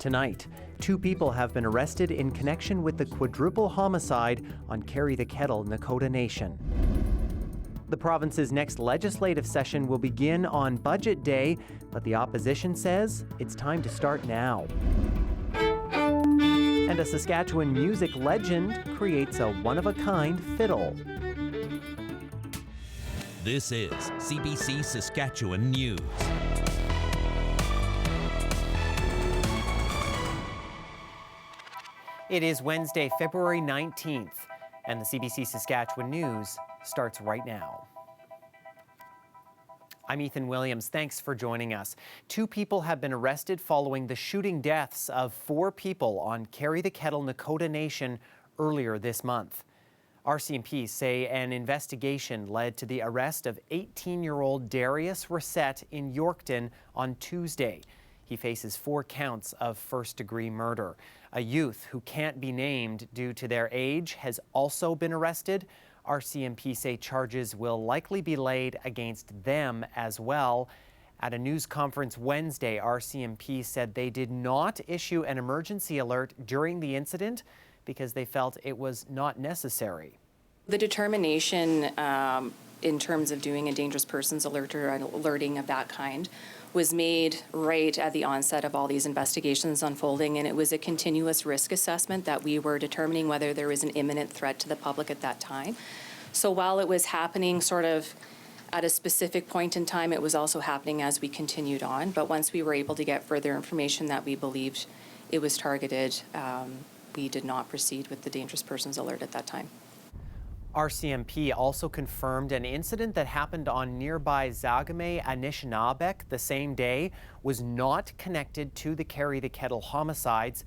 Tonight, 2 people have been arrested in connection with the quadruple homicide on Carry the Kettle, Nakoda Nation. The province's next legislative session will begin on Budget Day, but the opposition says it's time to start now. And a Saskatchewan music legend creates a one-of-a-kind fiddle. This is CBC Saskatchewan News. It is Wednesday, February 19th, and the CBC Saskatchewan News starts right now. I'm Ethan Williams. Thanks for joining us. 2 people have been arrested following the shooting deaths of 4 people on Carry the Kettle, Nakoda Nation earlier this month. RCMP say an investigation led to the arrest of 18-year-old Darius Reset in Yorkton on Tuesday. He faces 4 counts of first-degree murder. A youth who can't be named due to their age has also been arrested. RCMP say charges will likely be laid against them as well. At a news conference Wednesday, RCMP said they did not issue an emergency alert during the incident because they felt it was not necessary. The determination in terms of doing a dangerous persons alert or an alerting of that kind was made right at the onset of all these investigations unfolding, and it was a continuous risk assessment that we were determining whether there was an imminent threat to the public at that time. So while it was happening sort of at a specific point in time, it was also happening as we continued on. But once we were able to get further information that we believed it was targeted, we did not proceed with the dangerous persons alert at that time. RCMP also confirmed an incident that happened on nearby Zagame, Anishinabek the same day was not connected to the Carry the Kettle homicides.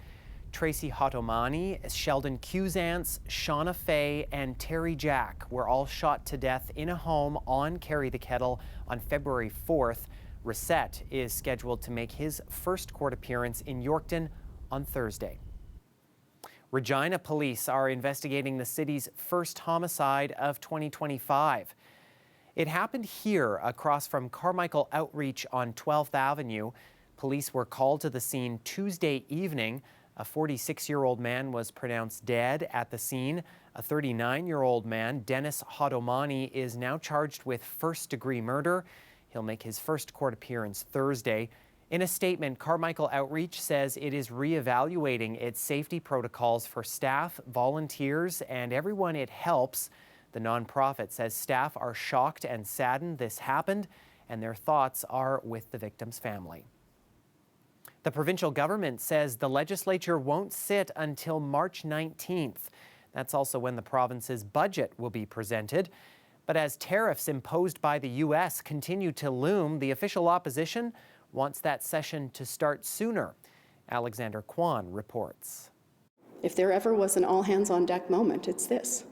Tracy Hotomani, Sheldon Cusance, Shauna Fay, and Terry Jack were all shot to death in a home on Carry the Kettle on February 4th. Reset is scheduled to make his first court appearance in Yorkton on Thursday. Regina police are investigating the city's first homicide of 2025. It happened here across from Carmichael Outreach on 12th Avenue. Police were called to the scene Tuesday evening. A 46-year-old man was pronounced dead at the scene. A 39-year-old man, Dennis Hotomani, is now charged with first-degree murder. He'll make his first court appearance Thursday. In a statement, Carmichael Outreach says it is reevaluating its safety protocols for staff, volunteers, and everyone it helps. The nonprofit says staff are shocked and saddened this happened, and their thoughts are with the victim's family. The provincial government says the legislature won't sit until March 19th. That's also when the province's budget will be presented. But as tariffs imposed by the U.S. continue to loom, the official opposition wants that session to start sooner. Alexander Kwan reports. If there ever was an all-hands-on-deck moment, it's this.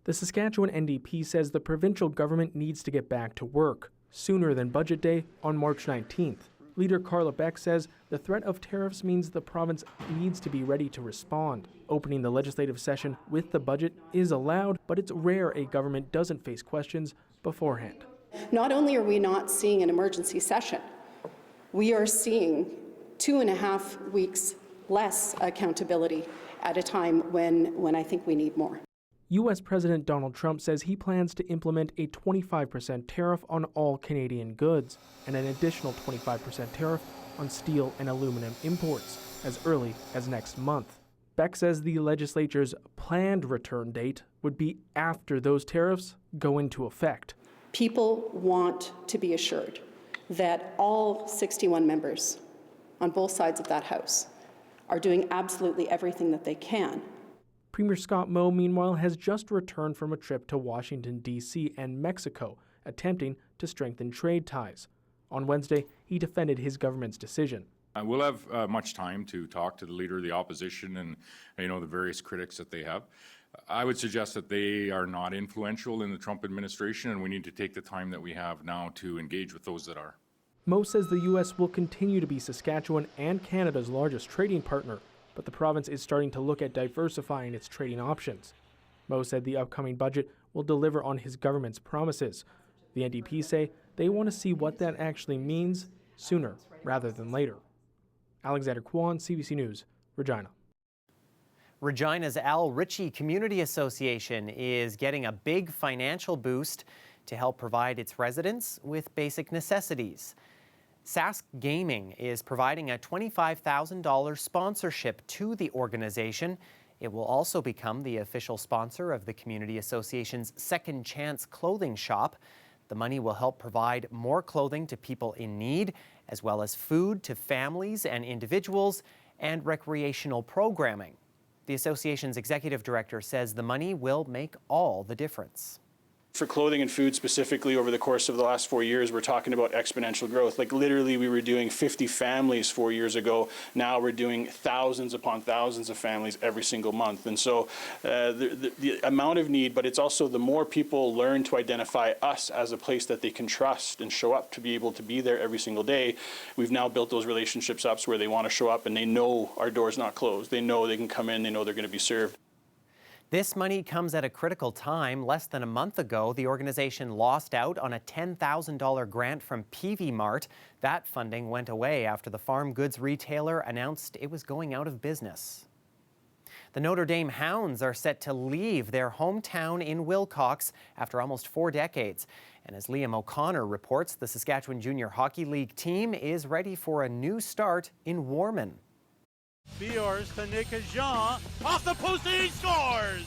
The Saskatchewan NDP says the provincial government needs to get back to work sooner than Budget Day on March 19th. Leader Carla Beck says the threat of tariffs means the province needs to be ready to respond. Opening the legislative session with the budget is allowed, but it's rare a government doesn't face questions beforehand. Not only are we not seeing an emergency session, we are seeing 2.5 weeks less accountability at a time when I think we need more. U.S. President Donald Trump says he plans to implement a 25% tariff on all Canadian goods and an additional 25% tariff on steel and aluminum imports as early as next month. Beck says the legislature's planned return date would be after those tariffs go into effect. People want to be assured that all 61 members on both sides of that House are doing absolutely everything that they can. Premier Scott Moe, meanwhile, has just returned from a trip to Washington, D.C. and Mexico, attempting to strengthen trade ties. On Wednesday, he defended his government's decision. We'll have much time to talk to the leader of the opposition and the various critics that they have. I would suggest that they are not influential in the Trump administration, and we need to take the time that we have now to engage with those that are. Moe says the U.S. will continue to be Saskatchewan and Canada's largest trading partner, but the province is starting to look at diversifying its trading options. Moe said the upcoming budget will deliver on his government's promises. The NDP say they want to see what that actually means sooner rather than later. Alexander Kwan, CBC News, Regina. Regina's Al Ritchie Community Association is getting a big financial boost to help provide its residents with basic necessities. Sask Gaming is providing a $25,000 sponsorship to the organization. It will also become the official sponsor of the Community Association's Second Chance clothing shop. The money will help provide more clothing to people in need, as well as food to families and individuals, and recreational programming. The association's executive director says the money will make all the difference. For clothing and food specifically, over the course of the last 4 years, we're talking about exponential growth. Like literally, we were doing 50 families 4 years ago. Now we're doing thousands upon thousands of families every single month. And so the amount of need, but it's also the more people learn to identify us as a place that they can trust and show up to be able to be there every single day. We've now built those relationships up where they want to show up and they know our door's not closed. They know they can come in, they know they're going to be served. This money comes at a critical time. Less than a month ago, the organization lost out on a $10,000 grant from PV Mart. That funding went away after the farm goods retailer announced it was going out of business. The Notre Dame Hounds are set to leave their hometown in Wilcox after almost 4 decades. And as Liam O'Connor reports, the Saskatchewan Junior Hockey League team is ready for a new start in Warman. Biors to Nick Jean, off the post and he scores!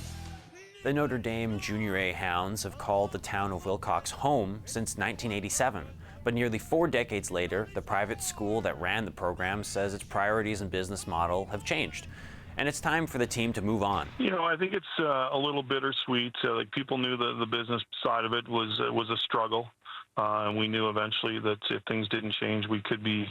The Notre Dame Junior A Hounds have called the town of Wilcox home since 1987. But nearly 4 decades later, the private school that ran the program says its priorities and business model have changed. And it's time for the team to move on. You know, I think it's a little bittersweet. Like people knew that the business side of it was a struggle. And we knew eventually that if things didn't change, we could be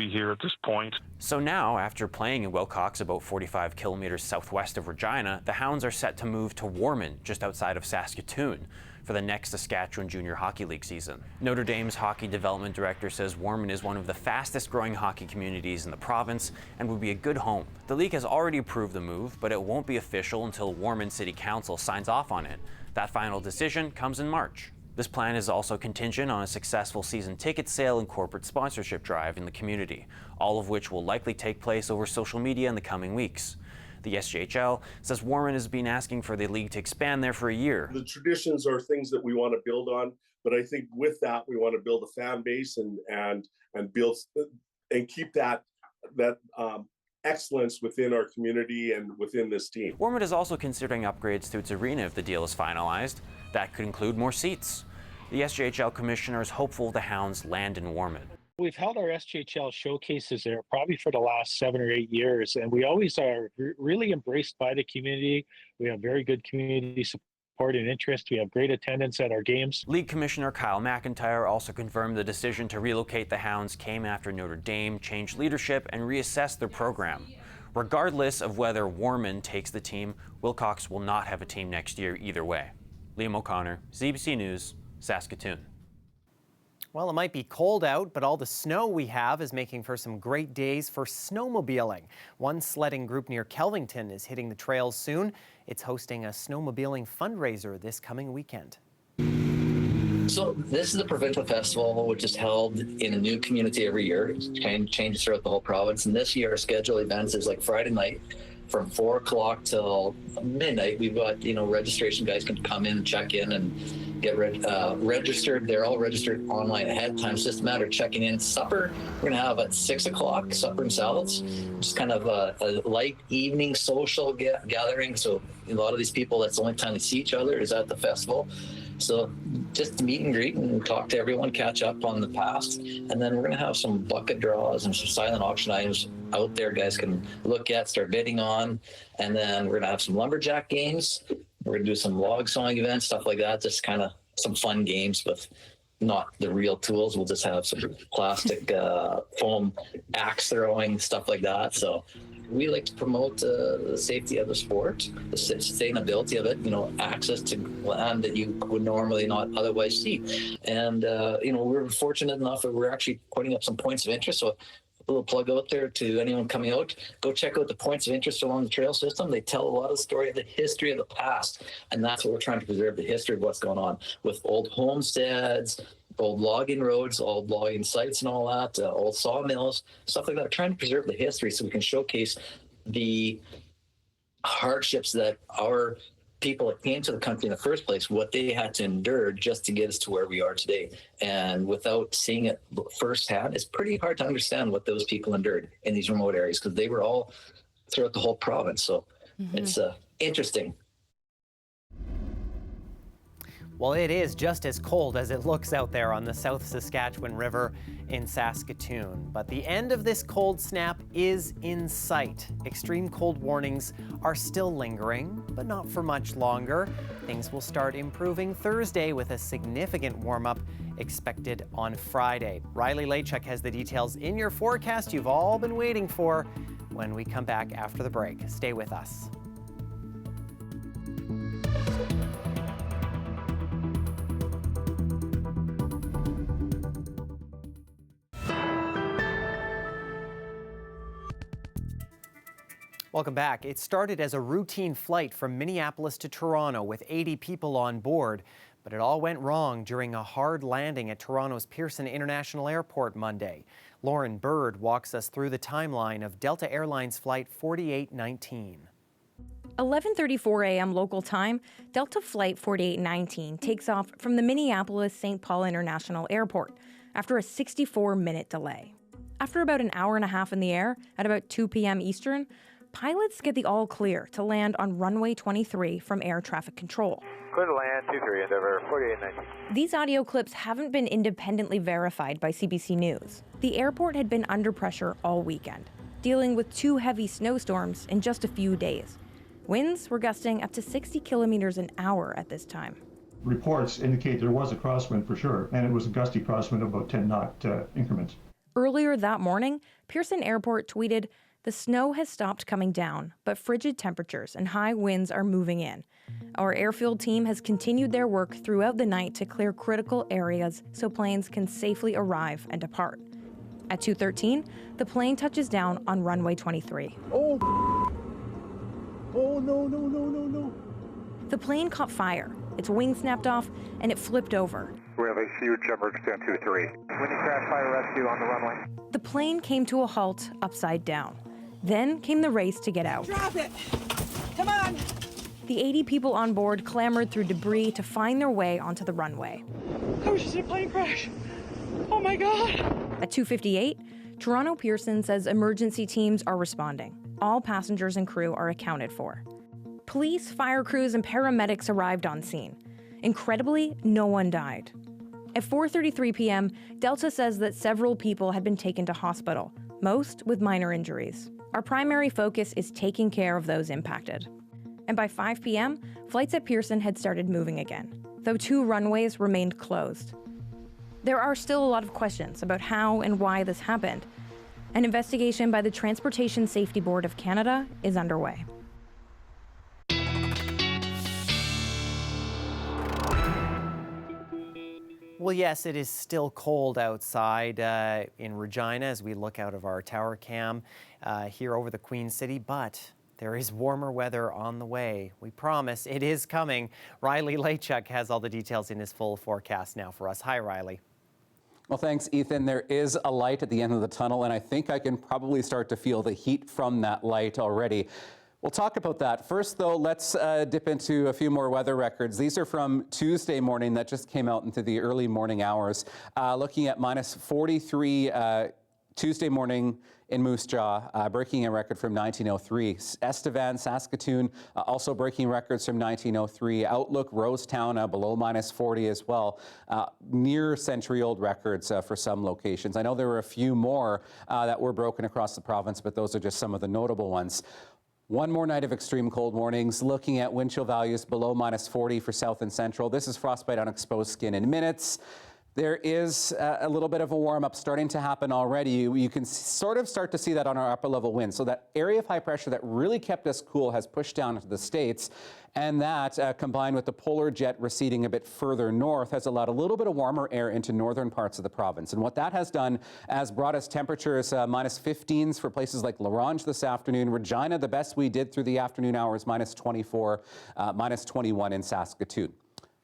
here at this point. So now, after playing in Wilcox about 45 kilometers southwest of Regina, the Hounds are set to move to Warman, just outside of Saskatoon, for the next Saskatchewan Junior Hockey League season. Notre Dame's hockey development director says Warman is one of the fastest growing hockey communities in the province and would be a good home. The league has already approved the move, but it won't be official until Warman City Council signs off on it. That final decision comes in March. This plan is also contingent on a successful season ticket sale and corporate sponsorship drive in the community, all of which will likely take place over social media in the coming weeks. The SJHL says Warman has been asking for the league to expand there for a year. The traditions are things that we want to build on, but I think with that we want to build a fan base and build and keep that excellence within our community and within this team. Warman is also considering upgrades to its arena if the deal is finalized. That could include more seats. The SJHL commissioner is hopeful the Hounds land in Warman. We've held our SJHL showcases there probably for the last 7 or 8 years, and we always are really embraced by the community. We have very good community support and interest. We have great attendance at our games. League Commissioner Kyle McIntyre also confirmed the decision to relocate the Hounds came after Notre Dame changed leadership and reassessed their program. Regardless of whether Warman takes the team, Wilcox will not have a team next year either way. Liam O'Connor, CBC News, Saskatoon. Well, it might be cold out, but all the snow we have is making for some great days for snowmobiling. One sledding group near Kelvington is hitting the trails soon. It's hosting a snowmobiling fundraiser this coming weekend. So this is a provincial festival which is held in a new community every year. It changes throughout the whole province. And this year our scheduled events is like Friday night from 4 o'clock till midnight. We've got, registration guys can come in and check in and get registered. They're all registered online ahead of time. It's just a matter of checking in. Supper, we're gonna have at 6 o'clock, supper and salads. Just kind of a light evening social gathering. So a lot of these people, that's the only time they see each other is at the festival. So just meet and greet and talk to everyone, catch up on the past. And then we're going to have some bucket draws and some silent auction items out there guys can look at, start bidding on. And then we're going to have some lumberjack games. We're going to do some log sawing events, stuff like that. Just kind of some fun games with not the real tools. We'll just have some plastic foam axe throwing, stuff like that. So we like to promote the safety of the sport, the sustainability of it, access to land that you would normally not otherwise see. And, we're fortunate enough that we're actually putting up some points of interest. So a little plug out there to anyone coming out, go check out the points of interest along the trail system. They tell a lot of the story of the history of the past. And that's what we're trying to preserve, the history of what's going on with old homesteads, old logging roads, old logging sites and all that, old sawmills, stuff like that, trying to preserve the history so we can showcase the hardships that our people that came to the country in the first place, what they had to endure just to get us to where we are today. And without seeing it firsthand, it's pretty hard to understand what those people endured in these remote areas, because they were all throughout the whole province. So it's interesting. Well, it is just as cold as it looks out there on the South Saskatchewan River in Saskatoon. But the end of this cold snap is in sight. Extreme cold warnings are still lingering, but not for much longer. Things will start improving Thursday with a significant warm-up expected on Friday. Riley Lachuk has the details in your forecast you've all been waiting for when we come back after the break. Stay with us. Welcome back. It started as a routine flight from Minneapolis to Toronto with 80 people on board, but it all went wrong during a hard landing at Toronto's Pearson International Airport Monday. Lauren Bird walks us through the timeline of Delta Airlines Flight 4819. 11:34 a.m. local time, Delta Flight 4819 takes off from the Minneapolis-St. Paul International Airport after a 64-minute delay. After about an hour and a half in the air, at about 2 p.m. Eastern, pilots get the all clear to land on runway 23 from air traffic control. Clear to land, 23, Endeavour 4819. These audio clips haven't been independently verified by CBC News. The airport had been under pressure all weekend, dealing with 2 heavy snowstorms in just a few days. Winds were gusting up to 60 kilometers an hour at this time. Reports indicate there was a crosswind for sure, and it was a gusty crosswind of about 10 knot increments. Earlier that morning, Pearson Airport tweeted, "The snow has stopped coming down, but frigid temperatures and high winds are moving in. Our airfield team has continued their work throughout the night to clear critical areas so planes can safely arrive and depart." At 2:13, the plane touches down on runway 23. Oh no. The plane caught fire, its wing snapped off, and it flipped over. We have a huge emergency on 23. We need crash fire rescue on the runway. The plane came to a halt upside down. Then came the race to get out. Drop it! Come on! The 80 people on board clambered through debris to find their way onto the runway. I was just in a plane crash. Oh my God! At 2:58, Toronto Pearson says emergency teams are responding. All passengers and crew are accounted for. Police, fire crews, and paramedics arrived on scene. Incredibly, no one died. At 4:33 p.m., Delta says that several people had been taken to hospital, most with minor injuries. Our primary focus is taking care of those impacted. And by 5 p.m., flights at Pearson had started moving again, though 2 runways remained closed. There are still a lot of questions about how and why this happened. An investigation by the Transportation Safety Board of Canada is underway. Well, yes, it is still cold outside in Regina as we look out of our tower cam here over the Queen City, but there is warmer weather on the way. We promise it is coming. Riley Lachuk has all the details in his full forecast now for us. Hi, Riley. Well, thanks, Ethan. There is a light at the end of the tunnel, and I think I can probably start to feel the heat from that light already. We'll talk about that. First, though, let's dip into a few more weather records. These are from Tuesday morning that just came out into the early morning hours. Looking at minus 43 Tuesday morning in Moose Jaw, breaking a record from 1903. Estevan, Saskatoon, also breaking records from 1903. Outlook, Rosetown, below minus 40 as well. Near century-old records for some locations. I know there were a few more that were broken across the province, but those are just some of the notable ones. One more night of extreme cold warnings, looking at wind chill values below minus 40 for south and central. This is frostbite on exposed skin in minutes. There is a little bit of a warm-up starting to happen already. You can sort of start to see that on our upper level winds. So that area of high pressure that really kept us cool has pushed down into the States. And that, combined with the polar jet receding a bit further north, has allowed a little bit of warmer air into northern parts of the province. And what that has done has brought us temperatures minus 15s for places like La Ronge this afternoon. Regina, the best we did through the afternoon hours, minus 24, minus 21 in Saskatoon.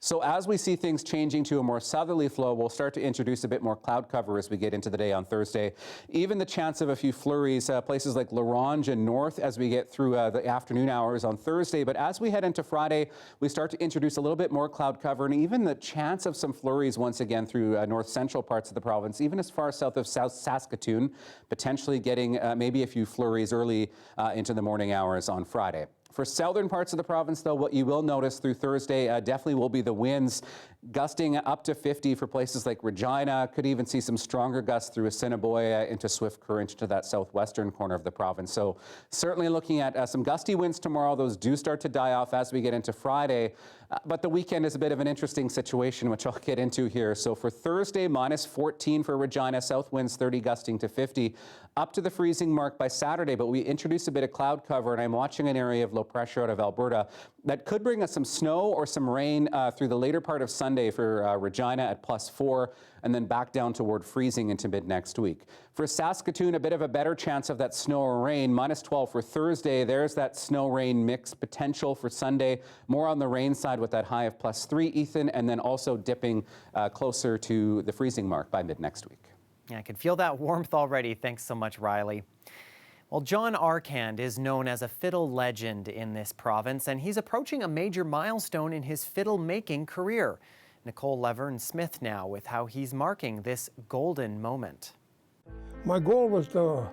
So as we see things changing to a more southerly flow, we'll start to introduce a bit more cloud cover as we get into the day on Thursday. Even the chance of a few flurries, places like La Ronge and north as we get through the afternoon hours on Thursday. But as we head into Friday, we start to introduce a little bit more cloud cover and even the chance of some flurries once again through north central parts of the province, even as far south of South Saskatoon, potentially getting maybe a few flurries early into the morning hours on Friday. For southern parts of the province, though, what you will notice through Thursday definitely will be the winds gusting up to 50 for places like Regina. Could even see some stronger gusts through Assiniboia into Swift Current to that southwestern corner of the province. So certainly looking at some gusty winds tomorrow. Those do start to die off as we get into Friday. But the weekend is a bit of an interesting situation, which I'll get into here. So for Thursday, minus 14 for Regina, south winds 30 gusting to 50, up to the freezing mark by Saturday. But we introduce a bit of cloud cover, and I'm watching an area of low pressure out of Alberta that could bring us some snow or some rain through the later part of Sunday for Regina at +4, and then back down toward freezing into mid next week. For Saskatoon, a bit of a better chance of that snow or rain, minus 12 for Thursday. There's that snow-rain mix potential for Sunday. More on the rain side with that high of +3, Ethan, and then also dipping closer to the freezing mark by mid next week. Yeah, I can feel that warmth already. Thanks so much, Riley. Well, John Arcand is known as a fiddle legend in this province, and he's approaching a major milestone in his fiddle-making career. Nicole Leverne-Smith now with how he's marking this golden moment. My goal was to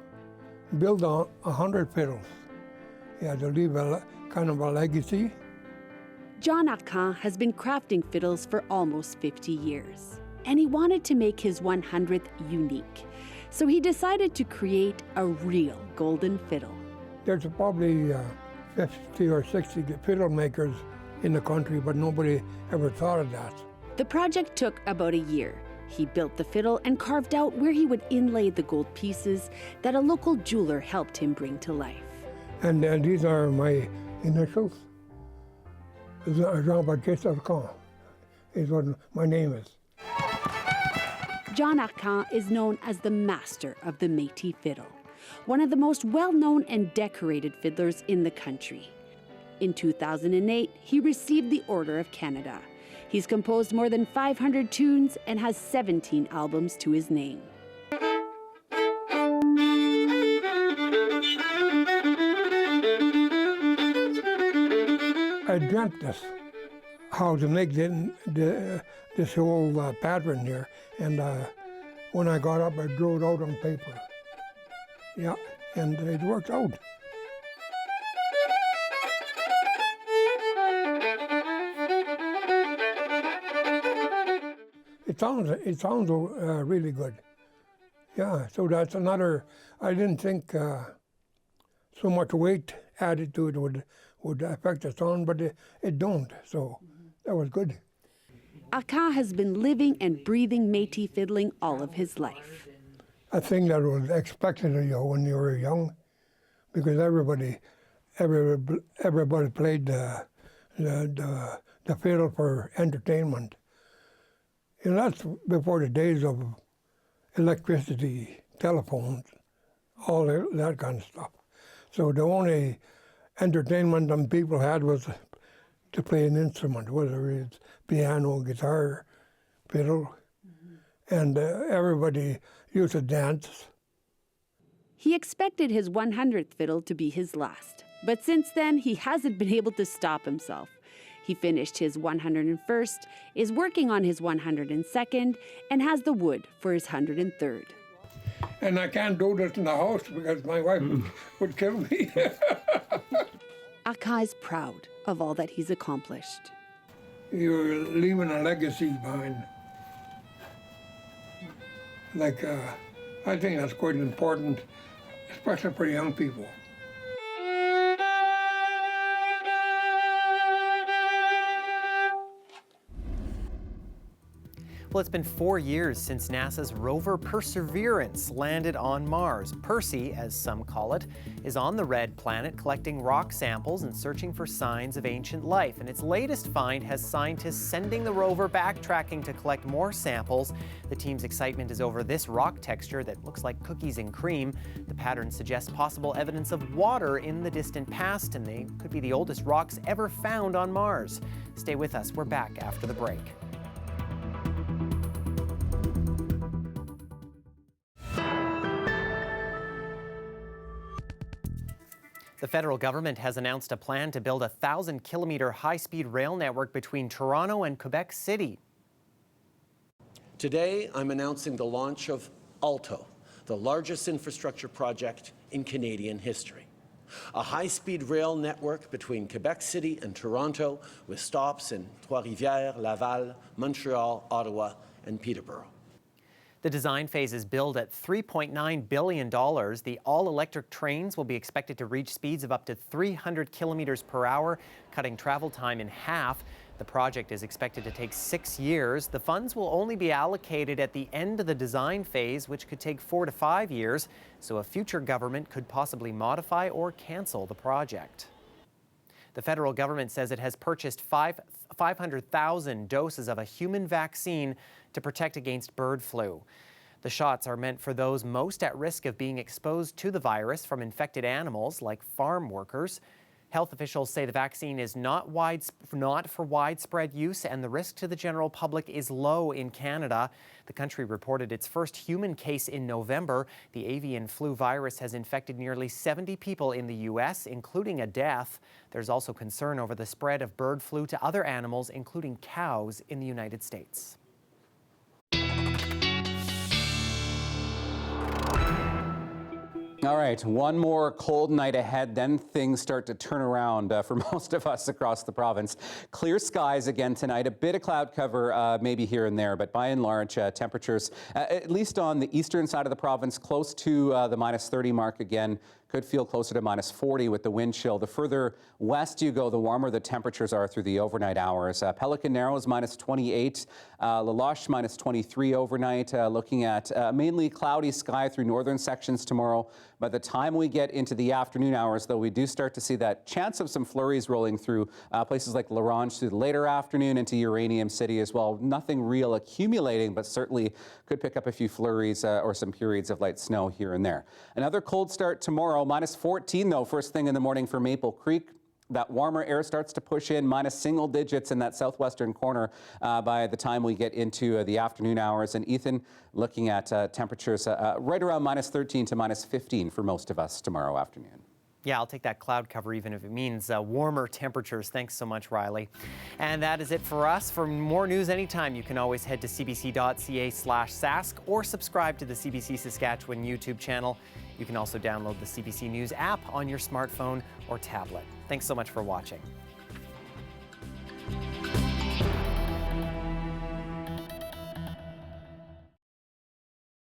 build 100 fiddles. Yeah, to leave a kind of a legacy. John Arcand has been crafting fiddles for almost 50 years, and he wanted to make his 100th unique. So he decided to create a real golden fiddle. There's probably 50 or 60 fiddle makers in the country, but nobody ever thought of that. The project took about a year. He built the fiddle and carved out where he would inlay the gold pieces that a local jeweler helped him bring to life. And these are my initials. Jean-Baptiste Arcand is what my name is. John Arcand is known as the master of the Métis fiddle, one of the most well-known and decorated fiddlers in the country. In 2008, he received the Order of Canada. He's composed more than 500 tunes and has 17 albums to his name. I dreamt this, how to make this whole pattern here, and when I got up, I drew it out on paper. Yeah, and it worked out. It sounds really good. Yeah, so that's another. I didn't think so much weight added to it would affect the sound, but it don't. So that was good. Arcand has been living and breathing Métis fiddling all of his life. A thing that was expected of you when you were young, because everybody played the fiddle for entertainment. And that's before the days of electricity, telephones, all that kind of stuff. So the only entertainment them people had was to play an instrument, whether it's piano, guitar, fiddle, and everybody used to dance. He expected his 100th fiddle to be his last, but since then he hasn't been able to stop himself. He finished his 101st, is working on his 102nd, and has the wood for his 103rd. And I can't do this in the house because my wife would kill me. Arcand is proud of all that he's accomplished. You're leaving a legacy behind. Like, I think that's quite important, especially for young people. Well, it's been 4 years since NASA's rover Perseverance landed on Mars. Percy, as some call it, is on the red planet collecting rock samples and searching for signs of ancient life. And its latest find has scientists sending the rover backtracking to collect more samples. The team's excitement is over this rock texture that looks like cookies and cream. The pattern suggests possible evidence of water in the distant past, and they could be the oldest rocks ever found on Mars. Stay with us. We're back after the break. The federal government has announced a plan to build a 1,000-kilometer high-speed rail network between Toronto and Quebec City. Today, I'm announcing the launch of ALTO, the largest infrastructure project in Canadian history. A high-speed rail network between Quebec City and Toronto with stops in Trois-Rivières, Laval, Montreal, Ottawa, and Peterborough. The design phase is billed at $3.9 billion. The all-electric trains will be expected to reach speeds of up to 300 kilometers per hour, cutting travel time in half. The project is expected to take 6 years. The funds will only be allocated at the end of the design phase, which could take 4 to 5 years, so a future government could possibly modify or cancel the project. The federal government says it has purchased 500,000 doses of a human vaccine to protect against bird flu. The shots are meant for those most at risk of being exposed to the virus from infected animals, like farm workers. Health officials say the vaccine is not for widespread use, and the risk to the general public is low in Canada. The country reported its first human case in November. The avian flu virus has infected nearly 70 people in the U.S., including a death. There's also concern over the spread of bird flu to other animals, including cows, in the United States. All right, one more cold night ahead, then things start to turn around for most of us across the province. Clear skies again tonight, a bit of cloud cover maybe here and there, but by and large, temperatures, at least on the eastern side of the province, close to the -30 mark again. Could feel closer to -40 with the wind chill. The further west you go, the warmer the temperatures are through the overnight hours. Pelican Narrows -28, La Loche -23 overnight. Looking at mainly cloudy sky through northern sections tomorrow. By the time we get into the afternoon hours, though, we do start to see that chance of some flurries rolling through places like La Ronge through the later afternoon into Uranium City as well. Nothing real accumulating, but certainly could pick up a few flurries or some periods of light snow here and there. Another cold start tomorrow. -14 though, first thing in the morning for Maple Creek. That warmer air starts to push in, minus single digits in that southwestern corner by the time we get into the afternoon hours. And Ethan, looking at temperatures right around -13 to -15 for most of us tomorrow afternoon. Yeah, I'll take that cloud cover even if it means warmer temperatures. Thanks so much, Riley. And that is it for us. For more news anytime, you can always head to cbc.ca/Sask or subscribe to the CBC Saskatchewan YouTube channel. You can also download the CBC News app on your smartphone or tablet. Thanks so much for watching.